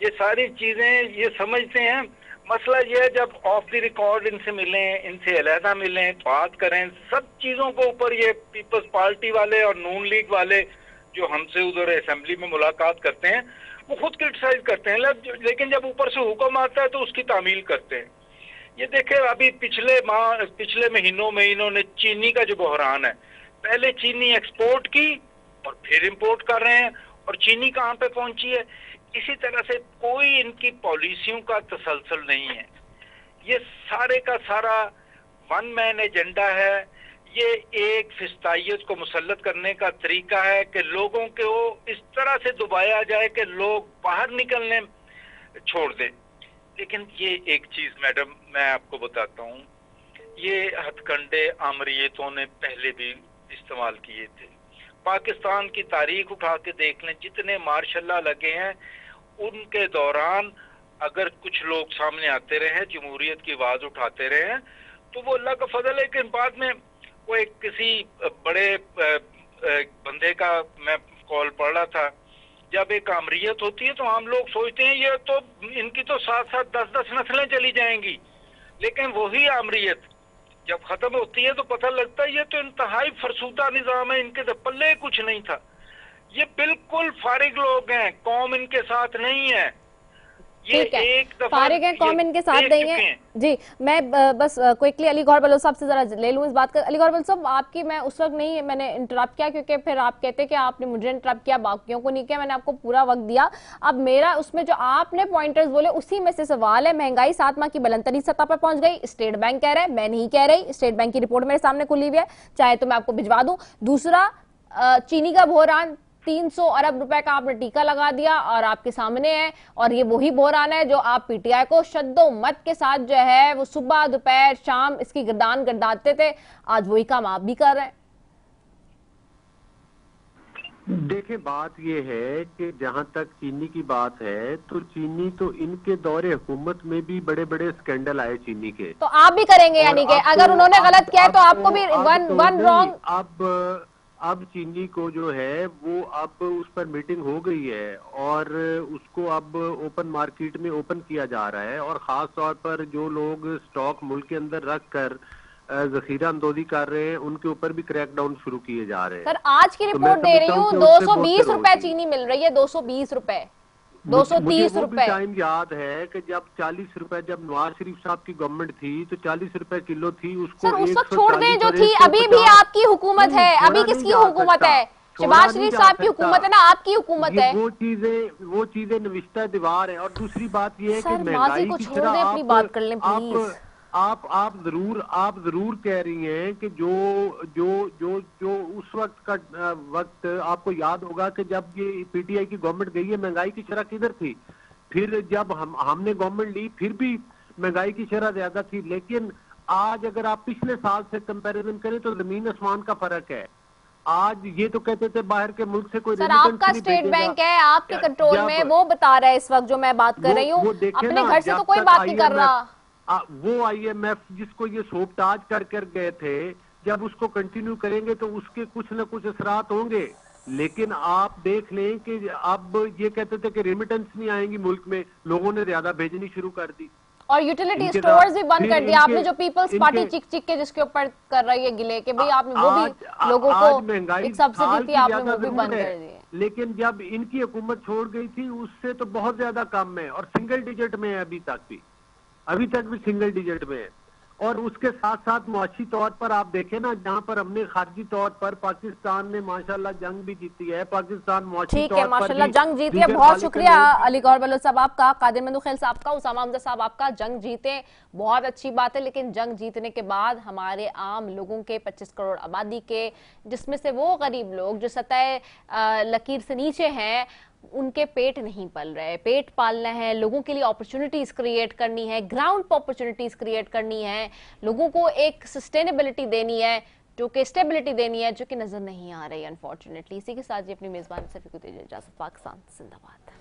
ये सारी चीजें ये समझते हैं। मसला ये है जब ऑफ द रिकॉर्ड इनसे मिलें, इनसे अलहदा मिलें, बात करें, सब चीजों को ऊपर ये पीपल्स पार्टी वाले और नून लीग वाले जो हमसे उधर असेंबली में मुलाकात करते हैं वो खुद क्रिटिसाइज करते हैं, लेकिन जब ऊपर से हुक्म आता है तो उसकी तामील करते हैं। ये देखें, अभी पिछले महीनों में इन्होंने चीनी का जो बहरान है, पहले चीनी एक्सपोर्ट की और फिर इंपोर्ट कर रहे हैं, और चीनी कहाँ पे पहुंची है? इसी तरह से कोई इनकी पॉलिसियों का तसलसल नहीं है। ये सारे का सारा वन मैन एजेंडा है। ये एक फिस्तायत को मुसल्लत करने का तरीका है कि लोगों को इस तरह से दबाया जाए कि लोग बाहर निकलने छोड़ दें। लेकिन ये एक चीज मैडम मैं आपको बताता हूँ, ये हथकंडे आमरीतों ने पहले भी इस्तेमाल किए थे। पाकिस्तान की तारीख उठा के देख लें, जितने मार्शल्ला लगे हैं उनके दौरान अगर कुछ लोग सामने आते रहे, जमहूरियत की आवाज उठाते रहे हैं, तो वो अल्लाह का फजल है। लेकिन बाद में वो एक किसी बड़े बंदे का मैं कॉल पढ़ रहा था, जब एक आमरीत होती है तो हम लोग सोचते हैं ये तो इनकी तो 7-7 10-10 नस्लें चली जाएंगी, लेकिन वही आमरीत जब खत्म होती है तो पता लगता है ये तो इंतहाई फरसूदा निजाम है, इनके तो पल्ले कुछ नहीं था। ये बिल्कुल फारिग लोग हैं, कौम इनके साथ नहीं है। ये एक दफा फारिग हैं, कौम इनके साथ नहीं है। जी मैं बस क्विकली अली गौहर बलोच साहब से जरा ले लूं इस बात का। अली गौहर बलोच साहब, आपकी मैं उस वक्त नहीं मैंने इंटरप्ट किया क्योंकि फिर आप कहते कि आपने मुझे इंटरप्ट किया, बाकियों को नहीं किया, मैंने आपको पूरा वक्त दिया। अब मेरा उसमें जो आपने पॉइंटर्स बोले उसी में से सवाल है। महंगाई 7 माह की बुलंदतरीन सतह पर पहुंच गई, स्टेट बैंक कह रहा है, मैं नहीं कह रही, स्टेट बैंक की रिपोर्ट मेरे सामने खुली हुई है, चाहे तो मैं आपको भिजवा दूं। दूसरा, चीनी का बहरान, 300 अरब रुपए का आपने टीका लगा दिया और आपके सामने है, और ये वही बहरान है जो आप पीटीआई को शद्दोमत के साथ जो है वो सुबह दोपहर शाम इसकी गर्दान गर्दाते थे, आज वही काम आप भी कर रहे हैं। देखिए, बात ये है कि जहां तक चीनी की बात है तो चीनी तो इनके दौरे हुकूमत में भी बड़े बड़े स्कैंडल आए चीनी के, तो आप भी करेंगे, यानी कि अगर उन्होंने गलत किया है तो आपको भी वन रॉन्ग। अब चीनी को जो है वो अब उस पर मीटिंग हो गई है और उसको अब ओपन मार्केट में ओपन किया जा रहा है, और खास तौर पर जो लोग स्टॉक मुल्क के अंदर रख कर जखीरा अंदोजी कर रहे हैं उनके ऊपर भी क्रैकडाउन शुरू किए जा रहे हैं। सर आज की रिपोर्ट दे रही हूँ 220 रुपए चीनी मिल रही है, 220 रुपए, 230 रुपए। टाइम याद है कि जब 40 रुपए, जब नवाज शरीफ साहब की गवर्नमेंट थी तो 40 रुपए किलो थी, उसको सर उस वक्त छोड़ दें जो थी, अभी भी आपकी हुकूमत है, अभी किसकी हुकूमत है? शहबाज शरीफ साहब की हुकूमत है ना, आपकी हुकूमत है। वो चीजें नविश्ता दीवार है। और दूसरी बात ये है कि महंगाई की तरह अपनी बात कर लें प्लीज। आप जरूर कह रही हैं कि जो उस वक्त का वक्त आपको याद होगा कि जब ये पीटीआई की गवर्नमेंट गई है महंगाई की शरह किधर थी, फिर जब हमने गवर्नमेंट ली फिर भी महंगाई की शरह ज्यादा थी। लेकिन आज अगर आप पिछले साल से कंपैरिजन करें तो जमीन आसमान का फर्क है। आज ये तो कहते थे बाहर के मुल्क से कोई, सर आपका स्टेट बैंक है आपके कंट्रोल में, वो बता रहा है इस वक्त जो मैं बात कर रही हूँ, अपने घर से तो कोई बात नहीं कर रहा। वो IMF जिसको ये सोपताज कर गए थे, जब उसको कंटिन्यू करेंगे तो उसके कुछ न कुछ असरात होंगे। लेकिन आप देख लें कि अब ये कहते थे कि रेमिटेंस नहीं आएंगी मुल्क में, लोगों ने ज्यादा भेजनी शुरू कर दी और यूटिलिटी स्टोर्स भी बंद कर दिया आपने। जो पीपल्स पार्टी चिक के जिसके ऊपर कर रही है गिले कि भाई आपने वो भी लोगों को एक सब्सिडी थी, आपने वो भी बंद कर दी। लेकिन जब इनकी हुकूमत छोड़ गई थी उससे तो बहुत ज्यादा कम है और सिंगल डिजिट में है, अभी तक भी सिंगल डिजिट में है। और उसके साथ साथ मुआशी तौर पर आप देखें ना, जहां पर हमने खारजी तौर पर पाकिस्तान ने माशाल्लाह जंग भी जीती है, पाकिस्तान मुआशी तौर पर माशाल्लाह जंग जीती है। बहुत शुक्रिया अली गौहर बलोच साहब आपका, कादिर मंदुखेल साहब का, उसामा हमजा साहब आपका। जंग जीते बहुत अच्छी बात है, लेकिन जंग जीतने के बाद हमारे आम लोगों के 25 करोड़ आबादी के, जिसमें से वो गरीब लोग जो सतह लकीर से नीचे हैं, उनके पेट नहीं पल रहे। पेट पालना है, लोगों के लिए अपॉर्चुनिटीज क्रिएट करनी है, ग्राउंड पर अपॉर्चुनिटीज क्रिएट करनी है, लोगों को एक सस्टेनेबिलिटी देनी है, जो कि स्टेबिलिटी देनी है, जो कि नजर नहीं आ रही अनफॉर्चुनेटली। इसी के साथ ही अपनी मेजबान सफी को दीजिए इजाजत। पाकिस्तान जिंदाबाद।